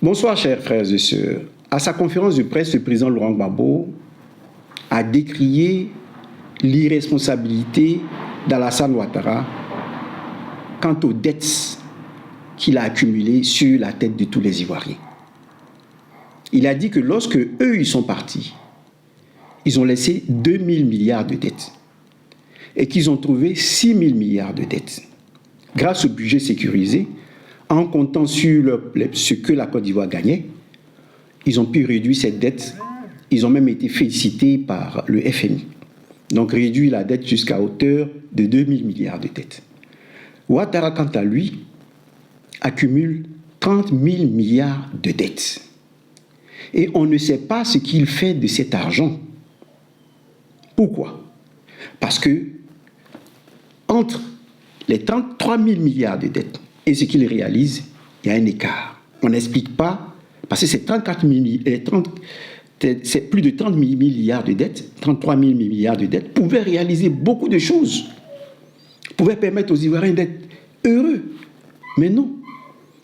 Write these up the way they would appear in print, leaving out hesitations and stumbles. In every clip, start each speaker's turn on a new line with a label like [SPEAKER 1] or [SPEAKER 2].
[SPEAKER 1] Bonsoir, chers frères et sœurs. À sa conférence de presse, le président Laurent Gbagbo a décrié l'irresponsabilité d'Alassane Ouattara quant aux dettes qu'il a accumulées sur la tête de tous les Ivoiriens. Il a dit que lorsque eux, ils sont partis, ils ont laissé 2000 milliards de dettes et qu'ils ont trouvé 6000 milliards de dettes. Grâce au budget sécurisé, en comptant sur ce que la Côte d'Ivoire gagnait, ils ont pu réduire cette dette. Ils ont même été félicités par le FMI. Donc réduire la dette jusqu'à hauteur de 2000 milliards de dettes. Ouattara, quant à lui, accumule 30 000 milliards de dettes. Et on ne sait pas ce qu'il fait de cet argent. Pourquoi? Parce que entre les 33 000 milliards de dettes et ce qu'il réalise, il y a un écart. On n'explique pas, parce que c'est 34 000, c'est plus de 30 000 milliards de dettes, 33 000 milliards de dettes, pouvaient réaliser beaucoup de choses, pouvaient permettre aux Ivoiriens d'être heureux. Mais non.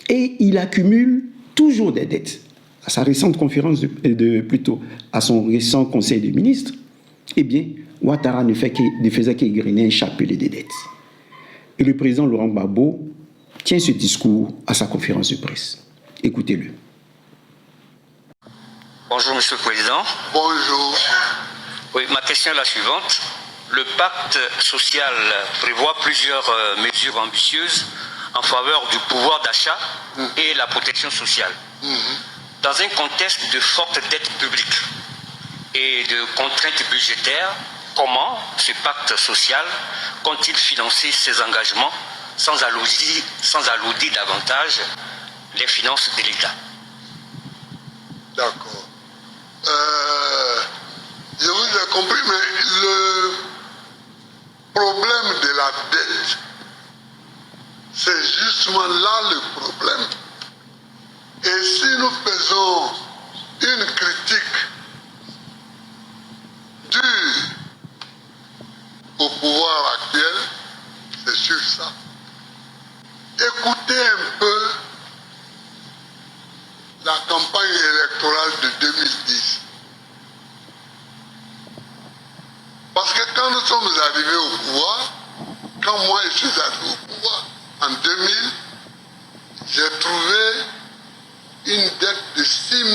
[SPEAKER 1] Et il accumule toujours des dettes. À sa récente conférence, plutôt à son récent conseil des ministres, eh bien, Ouattara ne faisait qu'égrener un chapelet de dettes. Et le président Laurent Gbagbo tient ce discours à sa conférence de presse. Écoutez-le.
[SPEAKER 2] Bonjour, Monsieur le Président.
[SPEAKER 3] Bonjour.
[SPEAKER 2] Oui, ma question est la suivante. Le pacte social prévoit plusieurs mesures ambitieuses en faveur du pouvoir d'achat et la protection sociale. Dans un contexte de forte dette publique et de contraintes budgétaires, comment ce pacte social compte-t-il financer ces engagements sans alourdir davantage les finances de l'État?
[SPEAKER 3] D'accord. Je vous ai compris, mais le problème de la dette, c'est justement là le problème. Et si nous faisons une critique dure au pouvoir actuel, c'est sur ça. Écoutez un peu la campagne électorale de 2010. Parce que quand nous sommes arrivés au pouvoir, quand moi je suis arrivé au pouvoir, en 2000, j'ai trouvé une dette de 6 000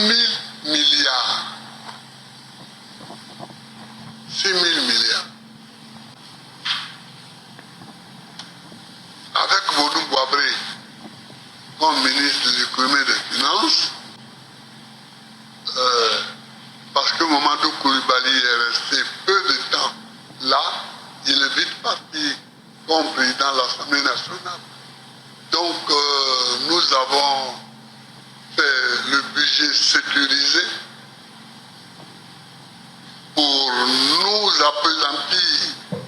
[SPEAKER 3] milliards. 6 000 milliards. Avec Vodou Boabré comme ministre de l'économie et des finances, parce que Mamadou Koulibaly est resté peu de temps là, il est vite parti comme président de l'Assemblée nationale. Donc nous avons fait le budget sécurisé pour nous appesantir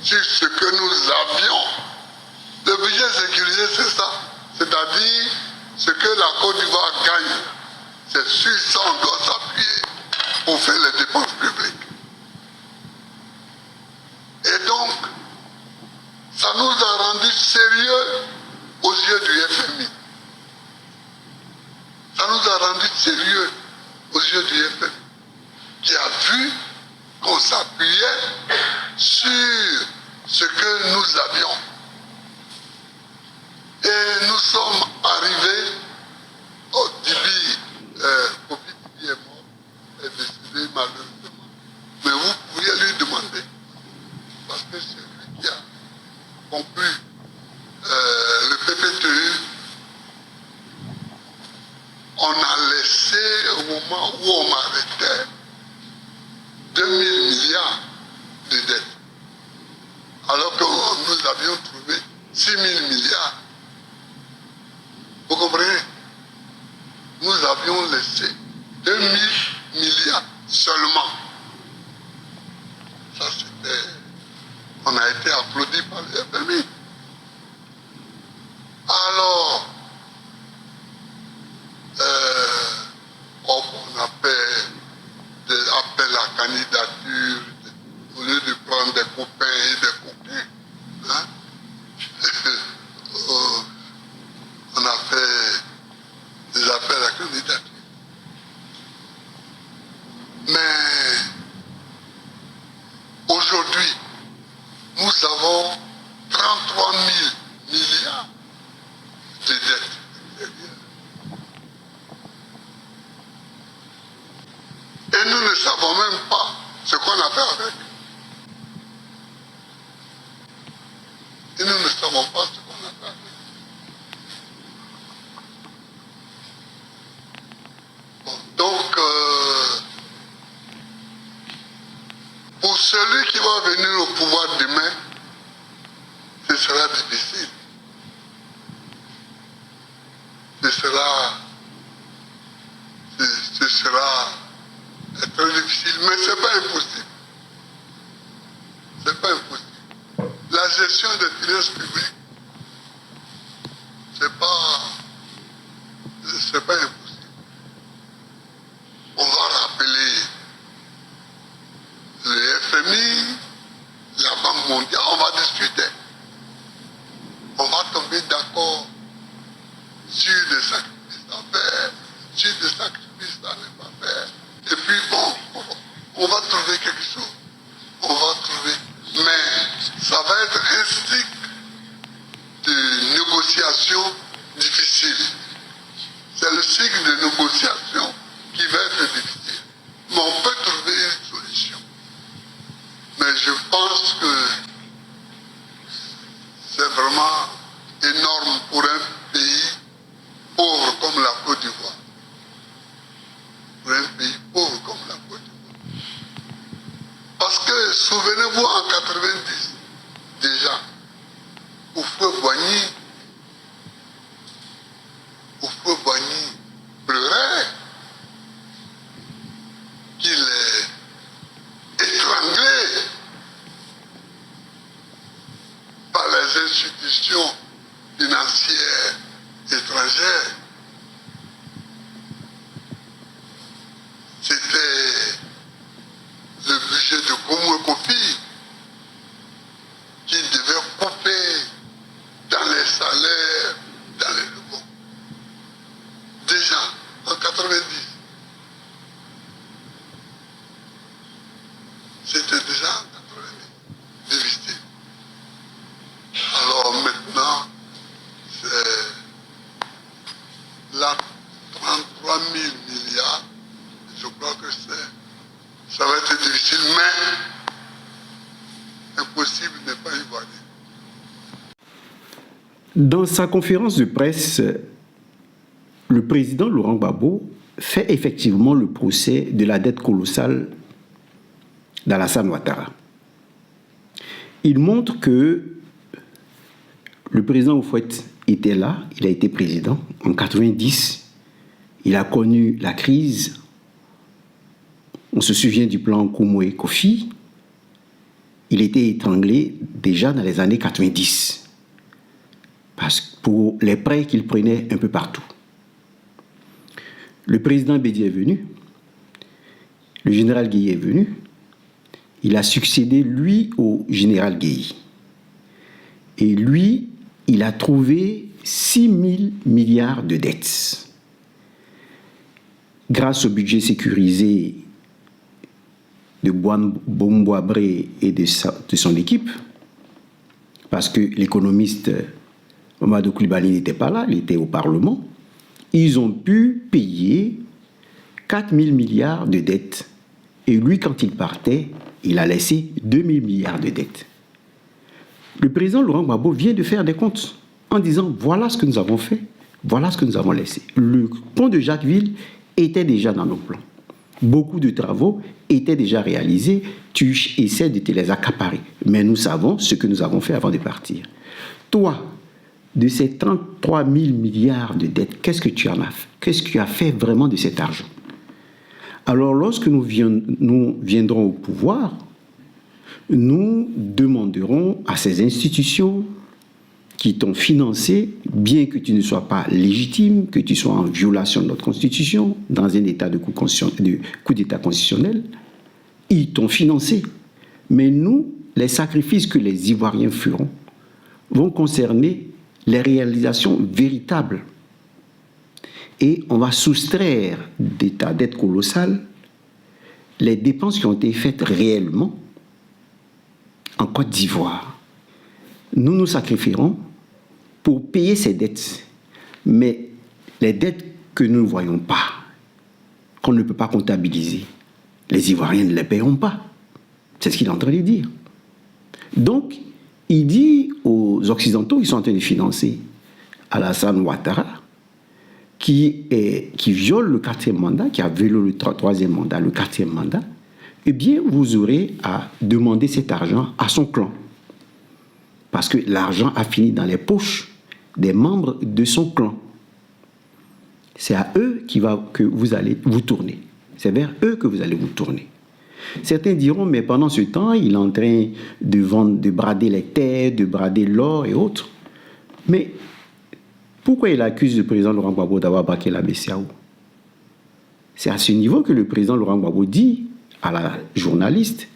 [SPEAKER 3] sur ce que nous avions. Le budget sécurisé, c'est ça. C'est-à-dire ce que la Côte d'Ivoire gagne. C'est sur ça qu'on doit s'appuyer pour faire les dépenses publiques. Et donc, ça nous a rendu sérieux aux yeux du FMI. Ça nous a rendu sérieux aux yeux du FMI, qui a vu qu'on s'appuyait sur ce que nous avions. Et nous sommes arrivés au Dibi. Kofi Dibi est mort, est décédé malheureusement. Mais vous pourriez lui demander, parce que c'est lui qui a conclu le PPTU. On a laissé, au moment où on m'arrêtait, 2000 milliards de dettes. Alors que nous avions trouvé 6 000 milliards. Vous comprenez? Nous avions laissé 2000 milliards seulement. Ça, c'était... On a été applaudi par le FMI. Alors, on appelle la candidature, au lieu de prendre des copains et des coquins, hein? On a fait des appels à candidature. nous avons 33 000 milliards de dettes extérieures. Et nous ne savons même pas ce qu'on a fait avec. Et nous ne savons pas ce qu'on a fait avec. Bon, donc, pour celui qui va venir au pouvoir demain, ce sera difficile. Ce sera très difficile, mais ce n'est pas impossible. C'est pas impossible. La gestion des finances publiques, c'est pas impossible. On va rappeler le FMI, la Banque mondiale, on va discuter. On va tomber d'accord sur des sacrifices à faire, sur des sacrifices à ne pas faire. Et puis bon, on va trouver quelque chose. On va trouver. Mais ça va être un cycle de négociation difficile. C'est le cycle de négociation qui va être difficile. Mais on peut trouver une solution. Mais je pense que c'est vraiment énorme pour un pays pauvre comme la Côte d'Ivoire. Pour un pays pauvre comme la Côte d'Ivoire. Parce que, souvenez-vous, en 90, déjà, Houphouët-Boigny pleurait qu'il est étranglé par les institutions financières étrangères. C'était le budget de Koumou et Kofi qui devait couper dans les salaires, dans les locaux. Déjà, en 90, c'était déjà en 90, difficile. Alors maintenant, c'est là 33 000 milliards. Je crois que ça va être difficile, mais impossible n'est pas ivoirien.
[SPEAKER 1] Dans sa conférence de presse, le président Laurent Gbagbo fait effectivement le procès de la dette colossale d'Alassane Ouattara. Il montre que le président Houphouët était là, il a été président. En 90, il a connu la crise. On se souvient du plan Koumou et Kofi. Il était étranglé déjà dans les années 90 pour les prêts qu'il prenait un peu partout. Le président Bédié est venu, le général Guèye est venu, il a succédé lui au général Guèye. Et lui, il a trouvé 6 000 milliards de dettes. Grâce au budget sécurisé de Boumboabré et de son équipe, parce que l'économiste Mamadou Coulibaly n'était pas là, il était au Parlement, ils ont pu payer 4 000 milliards de dettes. Et lui, quand il partait, il a laissé 2 000 milliards de dettes. Le président Laurent Gbagbo vient de faire des comptes en disant voilà ce que nous avons fait, voilà ce que nous avons laissé. Le pont de Jacquesville était déjà dans nos plans. Beaucoup de travaux étaient déjà réalisés. Tu essaies de te les accaparer. Mais nous savons ce que nous avons fait avant de partir. Toi, de ces 33 000 milliards de dettes, qu'est-ce que tu en as fait? Qu'est-ce que tu as fait vraiment de cet argent? Alors, lorsque nous viendrons au pouvoir, nous demanderons à ces institutions qui t'ont financé, bien que tu ne sois pas légitime, que tu sois en violation de notre Constitution, dans un état de coup d'État constitutionnel, ils t'ont financé. Mais nous, les sacrifices que les Ivoiriens feront vont concerner les réalisations véritables. Et on va soustraire de ta dette colossale les dépenses qui ont été faites réellement en Côte d'Ivoire. nous nous sacrifierons pour payer ces dettes. Mais les dettes que nous ne voyons pas, qu'on ne peut pas comptabiliser, les Ivoiriens ne les paieront pas. C'est ce qu'il est en train de dire. Donc, il dit aux Occidentaux qui sont en train de financer Alassane Ouattara, qui viole le 4e mandat, qui a violé le 3e mandat, le 4e mandat, eh bien, vous aurez à demander cet argent à son clan. Parce que l'argent a fini dans les poches des membres de son clan. C'est à eux que vous allez vous tourner. C'est vers eux que vous allez vous tourner. Certains diront, mais pendant ce temps, il est en train de vendre, de brader les terres, de brader l'or et autres. Mais pourquoi il accuse le président Laurent Gbagbo d'avoir braqué la BCEAO? C'est à ce niveau que le président Laurent Gbagbo dit à la journaliste,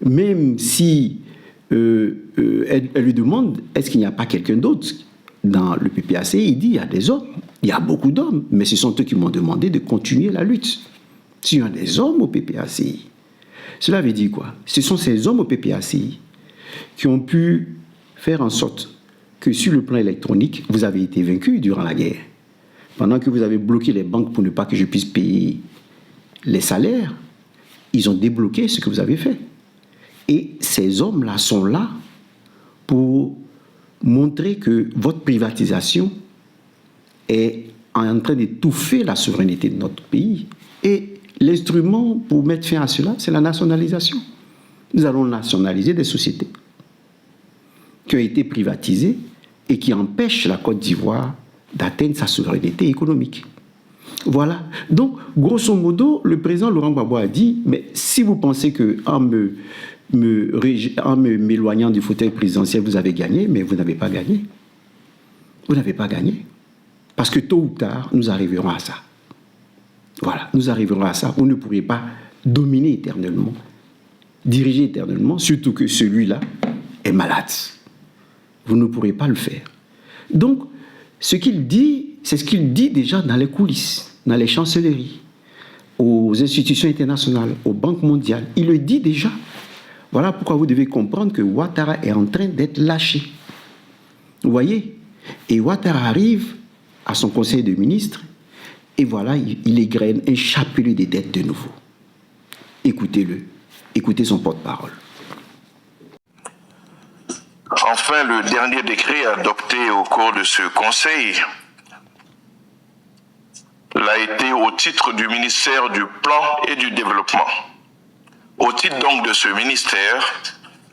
[SPEAKER 1] même si elle lui demande, est-ce qu'il n'y a pas quelqu'un d'autre dans le PPAC? Il dit, il y a des hommes, il y a beaucoup d'hommes, mais ce sont eux qui m'ont demandé de continuer la lutte. S'il y a des hommes au PPACI, cela veut dire quoi? Ce sont ces hommes au PPACI qui ont pu faire en sorte que sur le plan électronique, vous avez été vaincu durant la guerre. Pendant que vous avez bloqué les banques pour ne pas que je puisse payer les salaires, ils ont débloqué ce que vous avez fait. Et ces hommes-là sont là pour montrer que votre privatisation est en train d'étouffer la souveraineté de notre pays. Et l'instrument pour mettre fin à cela, c'est la nationalisation. Nous allons nationaliser des sociétés qui ont été privatisées et qui empêchent la Côte d'Ivoire d'atteindre sa souveraineté économique. Voilà. Donc, grosso modo, le président Laurent Gbagbo a dit, mais si vous pensez qu'en m'éloignant du fauteuil présidentiel, vous avez gagné, mais vous n'avez pas gagné. Vous n'avez pas gagné. Parce que tôt ou tard, nous arriverons à ça. Voilà, nous arriverons à ça. Vous ne pourrez pas dominer éternellement, diriger éternellement, surtout que celui-là est malade. Vous ne pourrez pas le faire. Donc, ce qu'il dit, c'est ce qu'il dit déjà dans les coulisses, dans les chancelleries, aux institutions internationales, aux banques mondiales. Il le dit déjà. Voilà pourquoi vous devez comprendre que Ouattara est en train d'être lâché. Vous voyez? Et Ouattara arrive à son conseil de ministres et voilà, il égrène un chapelet des dettes de nouveau. Écoutez-le. Écoutez son porte-parole.
[SPEAKER 4] Enfin, le dernier décret adopté au cours de ce conseil l'a été au titre du ministère du Plan et du Développement. Au titre donc de ce ministère,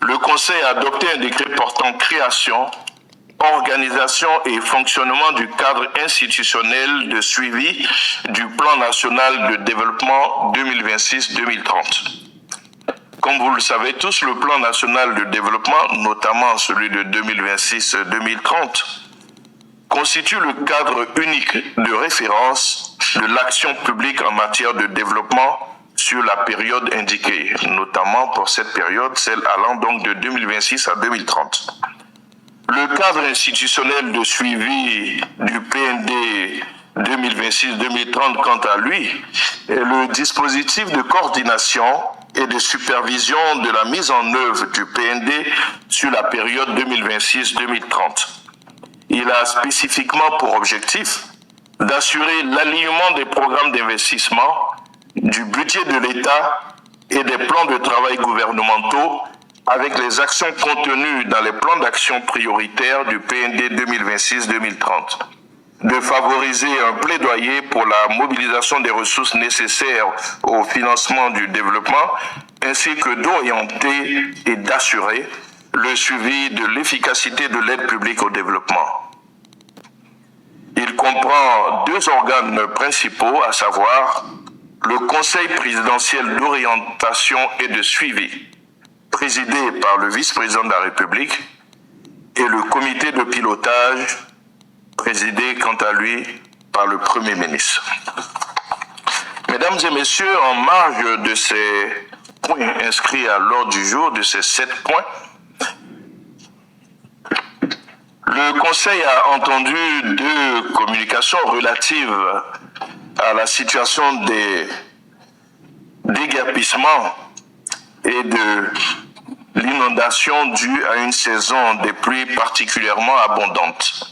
[SPEAKER 4] le Conseil a adopté un décret portant création, organisation et fonctionnement du cadre institutionnel de suivi du Plan national de développement 2026-2030. Comme vous le savez tous, le Plan national de développement, notamment celui de 2026-2030, constitue le cadre unique de référence de l'action publique en matière de développement sur la période indiquée, notamment pour cette période, celle allant donc de 2026 à 2030. Le cadre institutionnel de suivi du PND 2026-2030, quant à lui, est le dispositif de coordination et de supervision de la mise en œuvre du PND sur la période 2026-2030. Il a spécifiquement pour objectif d'assurer l'alignement des programmes d'investissement, du budget de l'État et des plans de travail gouvernementaux avec les actions contenues dans les plans d'action prioritaires du PND 2026-2030, de favoriser un plaidoyer pour la mobilisation des ressources nécessaires au financement du développement, ainsi que d'orienter et d'assurer le suivi de l'efficacité de l'aide publique au développement. Il comprend deux organes principaux, à savoir le Conseil présidentiel d'orientation et de suivi, présidé par le vice-président de la République, et le comité de pilotage, présidé quant à lui par le Premier ministre. Mesdames et messieurs, en marge de ces points inscrits à l'ordre du jour, de ces 7 points, le Conseil a entendu 2 communications relatives à la situation des déguerpissements et de l'inondation due à une saison des pluies particulièrement abondante.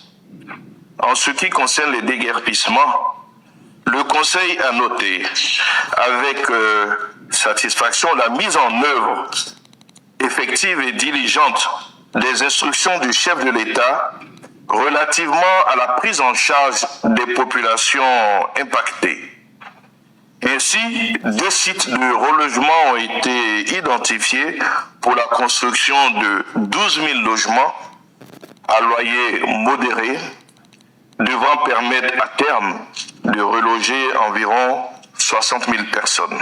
[SPEAKER 4] En ce qui concerne les déguerpissements, le Conseil a noté avec satisfaction la mise en œuvre effective et diligente des instructions du chef de l'État relativement à la prise en charge des populations impactées. Ainsi, 2 sites de relogement ont été identifiés pour la construction de 12 000 logements à loyer modéré, devant permettre à terme de reloger environ 60 000 personnes.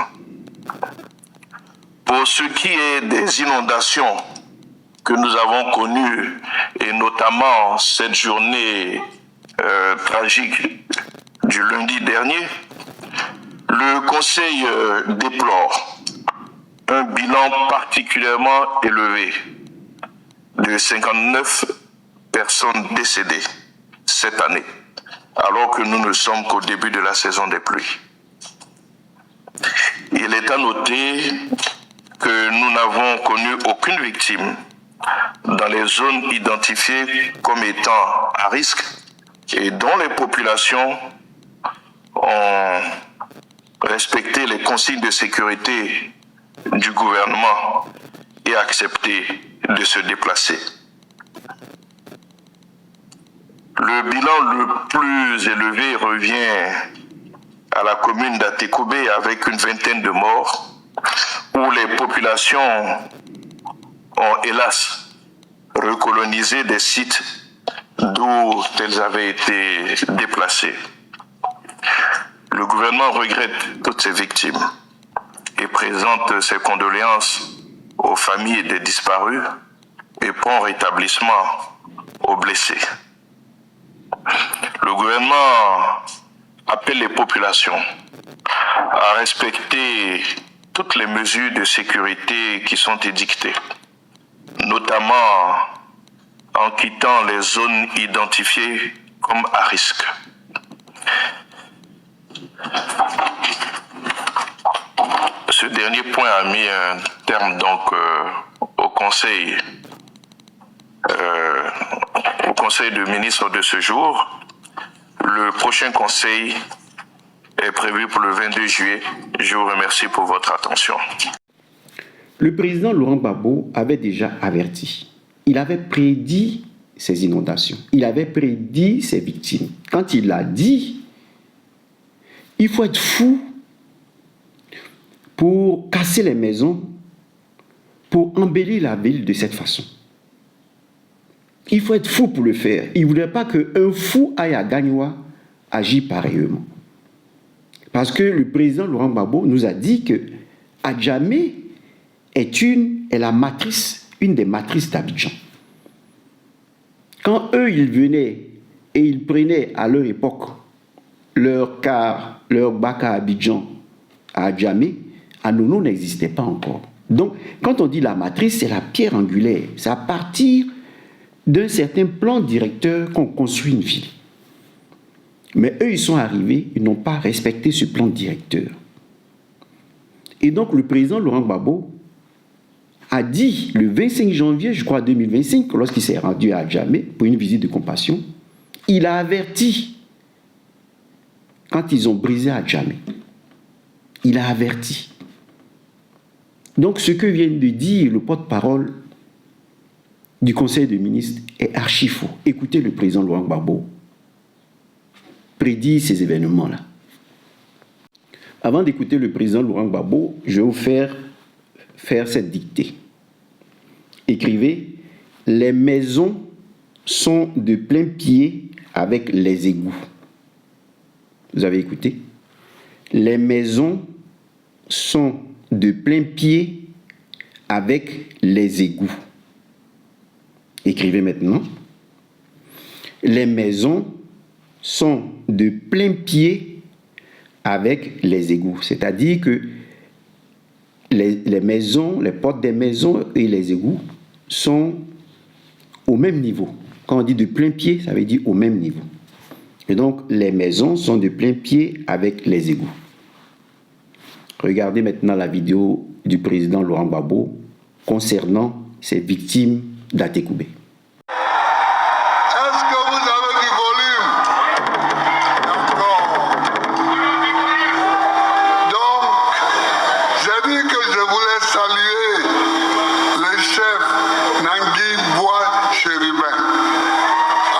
[SPEAKER 4] Pour ce qui est des inondations que nous avons connues, et notamment cette journée tragique du lundi dernier, le Conseil déplore un bilan particulièrement élevé de 59 personnes décédées cette année, alors que nous ne sommes qu'au début de la saison des pluies. Il est à noter que nous n'avons connu aucune victime dans les zones identifiées comme étant à risque et dont les populations ont respecté les consignes de sécurité du gouvernement et accepté de se déplacer. Le bilan le plus élevé revient à la commune d'Atekoubé avec une 20aine de morts, où les populations ont hélas recolonisé des sites d'où elles avaient été déplacées. Le gouvernement regrette toutes ces victimes et présente ses condoléances aux familles des disparus et prompt rétablissement aux blessés. Le gouvernement appelle les populations à respecter toutes les mesures de sécurité qui sont édictées, notamment en quittant les zones identifiées comme à risque. Ce dernier point a mis un terme donc au conseil de ministres de ce jour. Le prochain conseil est prévu pour le 22 juillet. Je vous remercie pour votre attention.
[SPEAKER 1] Le président Laurent Gbagbo avait déjà averti. Il avait prédit ces inondations. Il avait prédit ces victimes. Quand il a dit, il faut être fou pour casser les maisons, pour embellir la ville de cette façon. Il faut être fou pour le faire. Il ne voulait pas qu'un fou aille à Gagnoa agir pareillement. Parce que le président Laurent Gbagbo nous a dit que Adjamé est la matrice, une des matrices d'Abidjan. Quand eux, ils venaient et ils prenaient à leur époque leur car, leur bac à Abidjan, à Adjamé, Anono n'existait pas encore. Donc, quand on dit la matrice, c'est la pierre angulaire. C'est à partir d'un certain plan directeur qu'on construit une ville. Mais eux, ils sont arrivés, ils n'ont pas respecté ce plan directeur. Et donc, le président Laurent Gbagbo a dit, le 25 janvier, je crois, 2025, lorsqu'il s'est rendu à Adjamé pour une visite de compassion, il a averti, quand ils ont brisé Adjamé, il a averti. Donc, ce que vient de dire le porte-parole du Conseil des ministres est archi faux. Écoutez le président Laurent Gbagbo prédit ces événements-là. Avant d'écouter le président Laurent Gbagbo, je vais vous faire cette dictée. Écrivez, les maisons sont de plein pied avec les égouts. Vous avez écouté? Les maisons sont de plein pied avec les égouts. Écrivez maintenant. Les maisons sont de plein pied avec les égouts. C'est-à-dire que les maisons, les portes des maisons et les égouts sont au même niveau. Quand on dit de plein pied, ça veut dire au même niveau. Et donc, les maisons sont de plein pied avec les égouts. Regardez maintenant la vidéo du président Laurent Gbagbo concernant ces victimes d'Atekoubé.
[SPEAKER 3] Est-ce que vous avez du volume? D'accord. Donc, j'ai dit que je voulais saluer le chef Nangui Bois Chérubin,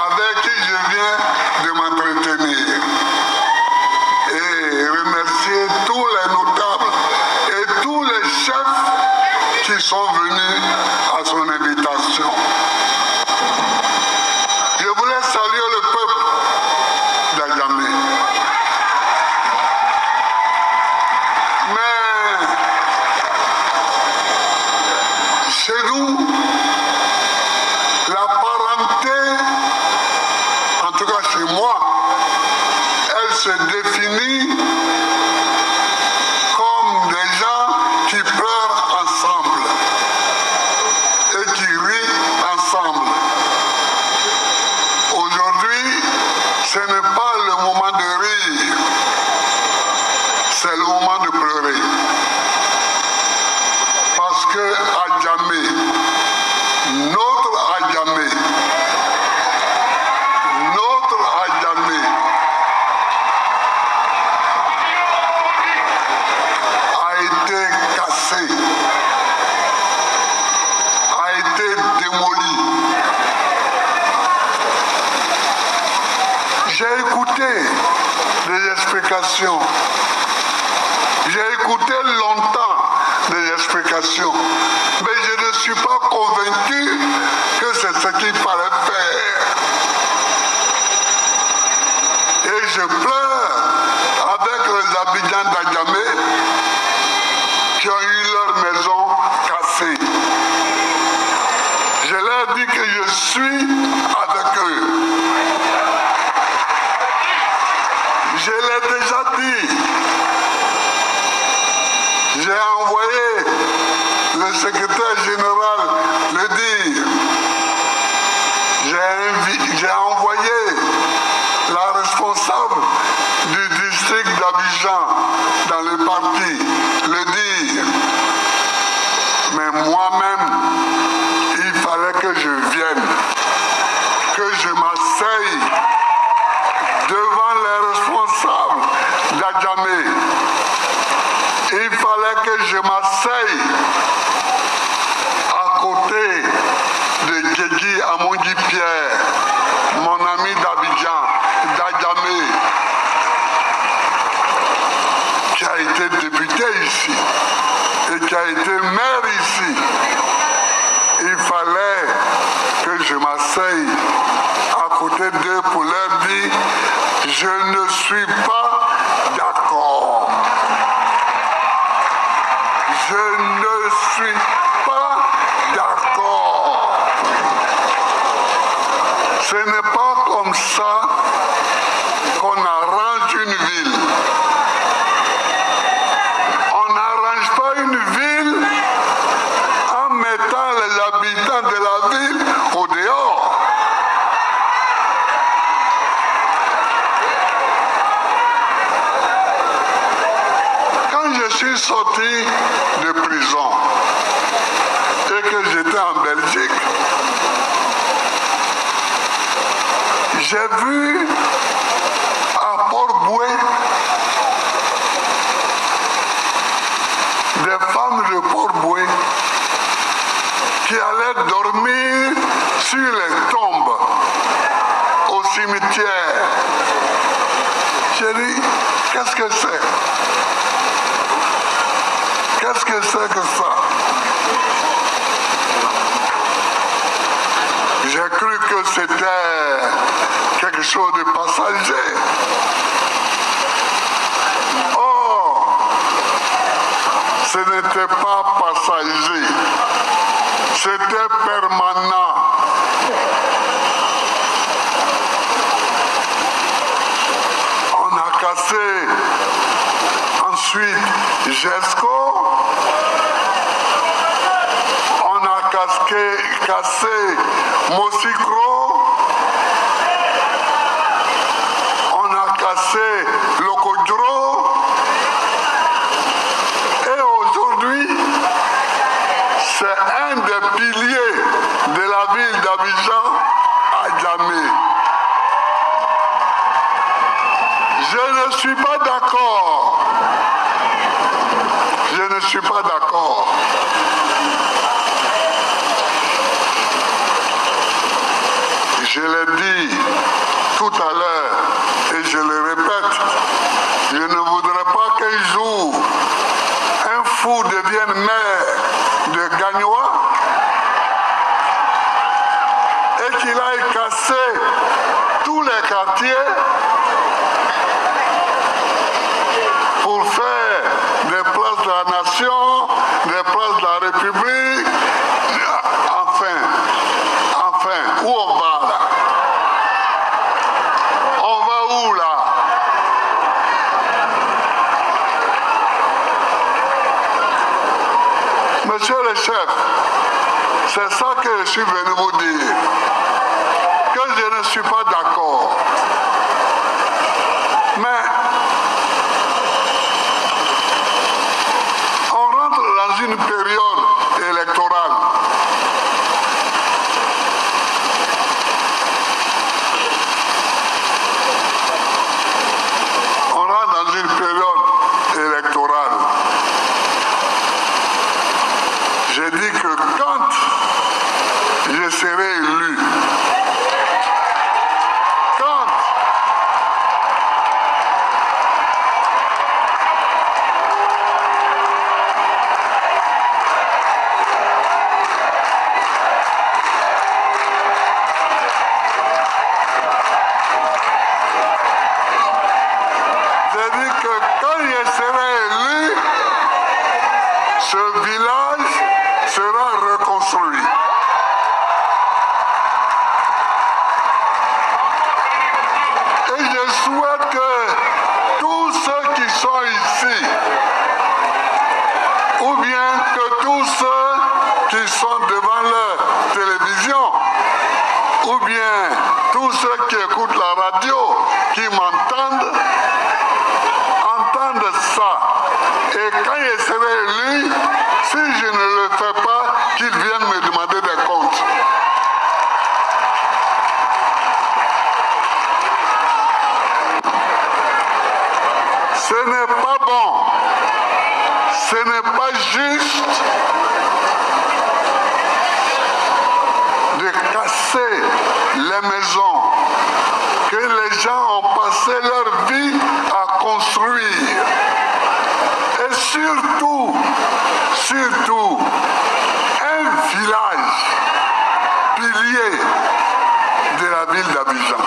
[SPEAKER 3] avec qui je viens de m'entretenir. Et remercier tous les notables et tous les chefs qui sont venus à son invitation. Je voulais saluer le peuple d'Adjamé. Mais chez nous, la parenté, en tout cas chez moi, elle se définit comme des gens qui pleurent ensemble et qui rient ensemble. Aujourd'hui, ce n'est pas le moment de rire, c'est le moment de pleurer. Parce que Adjamé, notre Adjamé, a été cassé, a été démoli. J'ai écouté des explications. J'ai écouté longtemps des explications. Mais je ne suis pas convaincu que c'est ce qu'il fallait faire. Et je pleure avec les habitants d'Adjamé qui ont eu leur maison cassée. Je leur dis que je suis avec eux. Je l'ai déjà dit. J'ai envoyé le secrétaire général le dire. J'ai envoyé la responsable du district d'Abidjan dans le parti le dire. Mais moi-même, il fallait que je vienne, que je m'asseye devant les responsables d'Adjamé. Il fallait que je m'asseye à côté de Guégui Amondi Pierre, mon ami d'Abidjan, d'Adjamé, qui a été député ici et qui a été maire ici. Il fallait que je m'asseye à côté d'eux pour leur dire « Je ne suis pas d'accord. Je ne suis pas d'accord. Ce n'est pas comme ça qu'on arrange une ville. On n'arrange pas une ville en mettant les habitants de la ville au dehors. Quand je suis sorti de prison et que j'étais en Belgique, j'ai vu à Port-Boué des femmes de Port-Boué qui allaient dormir sur les tombes au cimetière. J'ai dit, qu'est-ce que c'est? Qu'est-ce que c'est que ça? J'ai cru que c'était quelque chose de passager. Or, ce n'était pas passager, c'était permanent. On a cassé ensuite GESCO, on a cassé Mosicro, on a cassé Locodro, et aujourd'hui, c'est un des piliers je l'ai dit tout à l'heure et je le répète, je ne voudrais pas qu'un jour un fou devienne maire de Gagnoa et qu'il aille casser tous les quartiers pour faire des places de la nation, des places de la République. Enfin, où on va là? On va où là? Monsieur le chef, c'est ça que je suis venu vous dire, que je ne suis pas d'accord. Mais on rentre dans une période électorale. On rentre dans une période électorale. J'ai dit que quand je serai élu, ce village sera reconstruit. Et je souhaite que tous ceux qui sont ici, ou bien que tous ceux qui sont devant leur télévision, ou bien tous ceux qui écoutent la radio, qui m'entendent, entendent ça. Et quand je serai élu, si je ne le fais pas, qu'ils viennent me demander des comptes. Ce n'est pas bon, ce n'est pas juste de casser les maisons que les gens ont passé leur vie à construire. Et surtout, un village pilier de la ville d'Abidjan.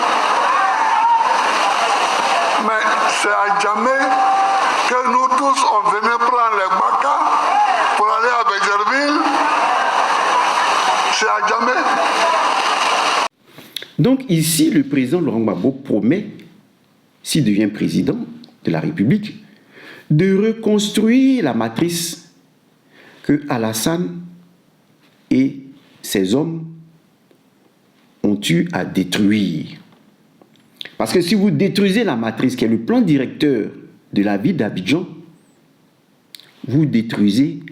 [SPEAKER 3] Mais c'est à jamais que nous tous, on venait prendre les Baka pour aller à Bézerville. C'est à jamais.
[SPEAKER 1] Donc ici, le président Laurent Gbagbo promet, s'il devient président de la République, de reconstruire la matrice que Alassane et ses hommes ont eu à détruire. Parce que si vous détruisez la matrice, qui est le plan directeur de la ville d'Abidjan, vous détruisez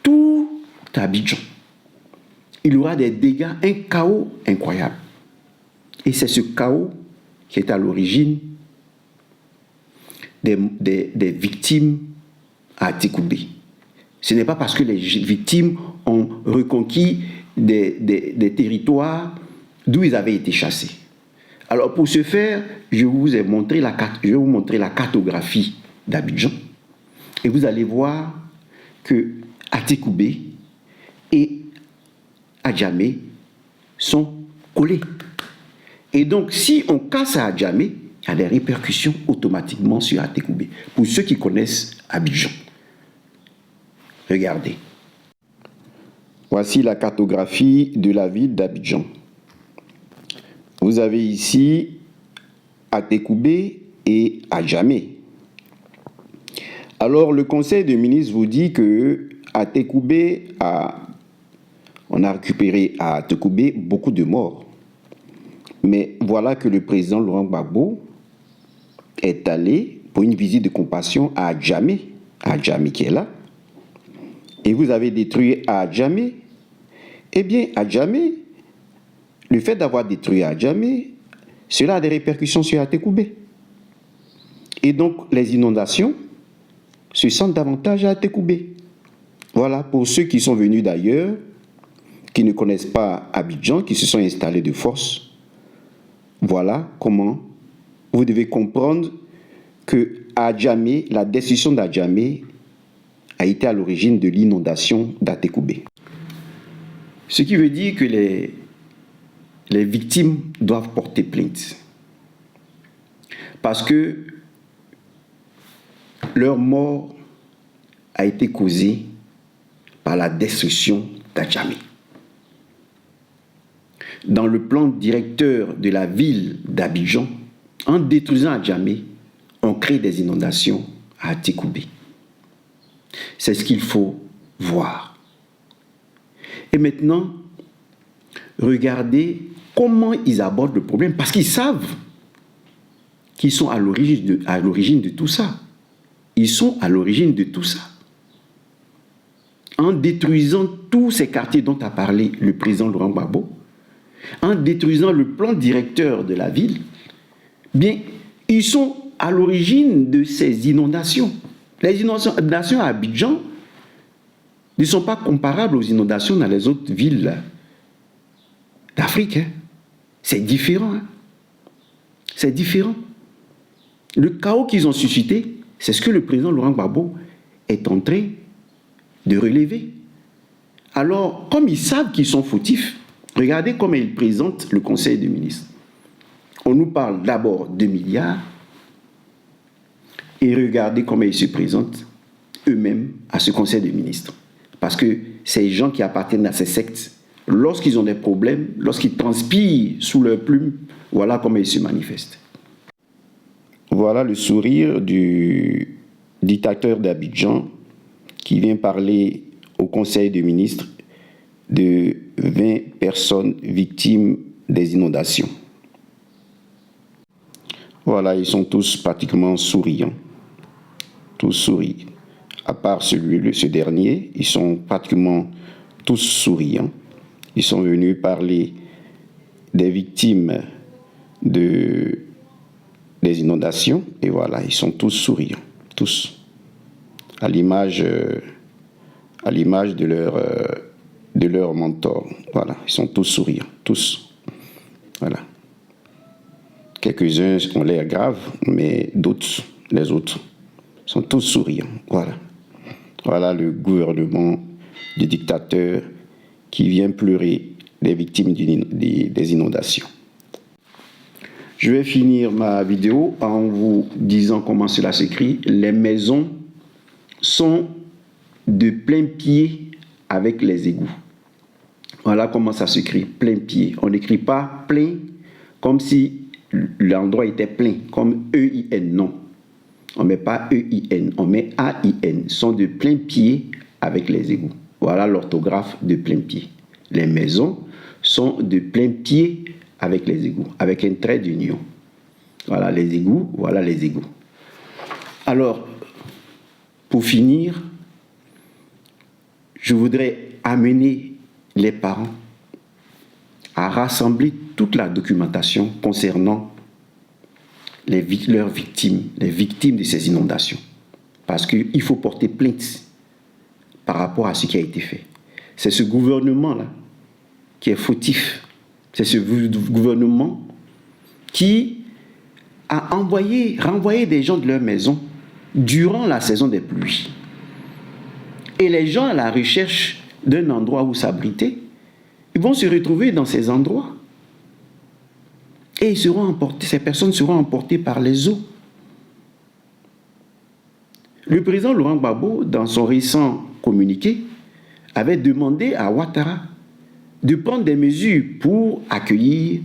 [SPEAKER 1] tout Abidjan. Il y aura des dégâts, un chaos incroyable. Et c'est ce chaos qui est à l'origine des victimes à Tékoubé. Ce n'est pas parce que les victimes ont reconquis des territoires d'où ils avaient été chassés. Alors pour ce faire, je vais vous montrer la cartographie d'Abidjan. Et vous allez voir que Tékoubé et Adjamé sont collés. Et donc si on casse à Adjamé, il y a des répercussions automatiquement sur Tékoubé. Pour ceux qui connaissent Abidjan. Regardez. Voici la cartographie de la ville d'Abidjan. Vous avez ici Tékoubé et Adjamé. Alors le conseil de ministres vous dit que Tékoubé on a récupéré à Tékoubé beaucoup de morts. Mais voilà que le président Laurent Gbagbo est allé pour une visite de compassion à Adjamé qui est là. Et vous avez détruit Adjamé. Eh bien, Adjamé, le fait d'avoir détruit Adjamé, cela a des répercussions sur Tékoubé. Et donc, les inondations se sentent davantage à Tékoubé. Voilà, pour ceux qui sont venus d'ailleurs, qui ne connaissent pas Abidjan, qui se sont installés de force, voilà comment vous devez comprendre que Adjamé, la destruction d'Adjamé a été à l'origine de l'inondation d'Atekoubé. Ce qui veut dire que les victimes doivent porter plainte. Parce que leur mort a été causée par la destruction d'Adjamé. Dans le plan directeur de la ville d'Abidjan, en détruisant Adjamé, on crée des inondations à Atekoubé. C'est ce qu'il faut voir. Et maintenant, regardez comment ils abordent le problème, parce qu'ils savent qu'ils sont à l'origine de tout ça. Ils sont à l'origine de tout ça. En détruisant tous ces quartiers dont a parlé le président Laurent Gbagbo, en détruisant le plan directeur de la ville, bien, ils sont à l'origine de ces inondations. Les inondations à Abidjan ne sont pas comparables aux inondations dans les autres villes d'Afrique. Hein. C'est différent. Hein. C'est différent. Le chaos qu'ils ont suscité, c'est ce que le président Laurent Gbagbo est en train de relever. Alors, comme ils savent qu'ils sont fautifs, regardez comment ils présentent le Conseil des ministres. On nous parle d'abord de milliards, et regardez comment ils se présentent eux-mêmes à ce Conseil des ministres. Parce que ces gens qui appartiennent à ces sectes, lorsqu'ils ont des problèmes, lorsqu'ils transpirent sous leurs plumes, voilà comment ils se manifestent. Voilà le sourire du dictateur d'Abidjan qui vient parler au Conseil des ministres de 20 personnes victimes des inondations. Voilà, ils sont tous pratiquement souriants. Tous sourient. À part ce dernier, ils sont pratiquement tous souriants. Ils sont venus parler des victimes des inondations. Et voilà, ils sont tous souriants. Tous. À l'image de leur mentor. Voilà, ils sont tous souriants. Tous. Voilà. Quelques-uns ont l'air graves, mais d'autres, les autres, sont tous souriants. Voilà. Voilà le gouvernement du dictateur qui vient pleurer les victimes des inondations. Je vais finir ma vidéo en vous disant comment cela s'écrit. Les maisons sont de plein pied avec les égouts. Voilà comment ça s'écrit, plein pied. On n'écrit pas plein comme si l'endroit était plein, comme E-I-N, non. On ne met pas E-I-N, on met A-I-N. Sont de plein pied avec les égouts. Voilà l'orthographe de plein pied. Les maisons sont de plein pied avec les égouts, avec un trait d'union. Voilà les égouts, voilà les égouts. Alors, pour finir, je voudrais amener les parents à rassembler toute la documentation concernant leurs victimes, les victimes de ces inondations. Parce qu'il faut porter plainte par rapport à ce qui a été fait. C'est ce gouvernement-là qui est fautif. C'est ce gouvernement qui a renvoyé des gens de leur maison durant la saison des pluies. Et les gens à la recherche d'un endroit où s'abriter, ils vont se retrouver dans ces endroits. Et ces personnes seront emportées par les eaux. Le président Laurent Gbagbo, dans son récent communiqué, avait demandé à Ouattara de prendre des mesures pour accueillir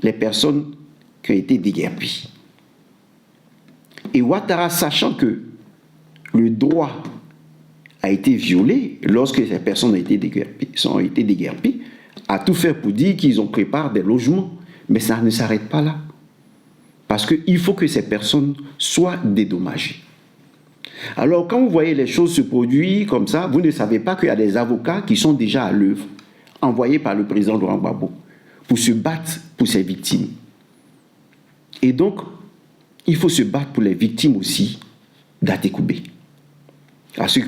[SPEAKER 1] les personnes qui ont été déguerpies. Et Ouattara, sachant que le droit a été violé lorsque ces personnes ont été déguerpies, a tout fait pour dire qu'ils ont préparé des logements. Mais ça ne s'arrête pas là. Parce qu'il faut que ces personnes soient dédommagées. Alors, quand vous voyez les choses se produire comme ça, vous ne savez pas qu'il y a des avocats qui sont déjà à l'œuvre, envoyés par le président Laurent Gbagbo, pour se battre pour ces victimes. Et donc, il faut se battre pour les victimes aussi d'Atekoubé.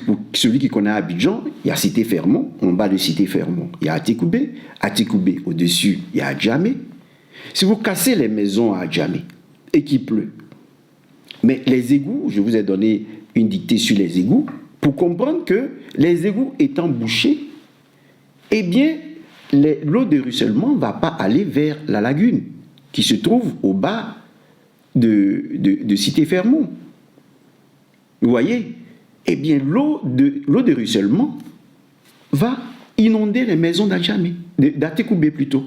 [SPEAKER 1] Pour celui qui connaît Abidjan, il y a Cité Fermont, en bas de Cité Fermont, il y a Atikoubé, Atikoubé au-dessus, il y a Adjamé. Si vous cassez les maisons à Adjamé et qu'il pleut, mais les égouts, je vous ai donné une dictée sur les égouts, pour comprendre que les égouts étant bouchés, eh bien, l'eau de ruissellement ne va pas aller vers la lagune qui se trouve au bas de Cité Fermont. Vous voyez? Eh bien, l'eau de ruissellement va inonder les maisons d'Adjamé, d'Atikoubé plutôt.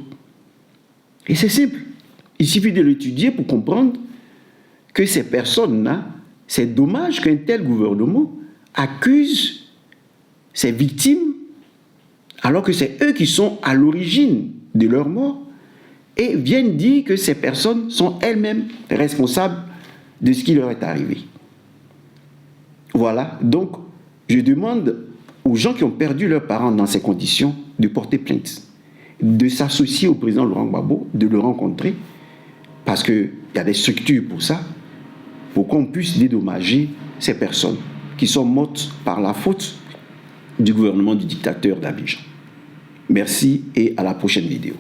[SPEAKER 1] Et c'est simple. Il suffit de l'étudier pour comprendre que ces personnes-là, c'est dommage qu'un tel gouvernement accuse ces victimes alors que c'est eux qui sont à l'origine de leur mort et viennent dire que ces personnes sont elles-mêmes responsables de ce qui leur est arrivé. Voilà, donc je demande aux gens qui ont perdu leurs parents dans ces conditions de porter plainte, de s'associer au président Laurent Gbagbo, de le rencontrer, parce qu'il y a des structures pour ça, pour qu'on puisse dédommager ces personnes qui sont mortes par la faute du gouvernement du dictateur d'Abidjan. Merci et à la prochaine vidéo.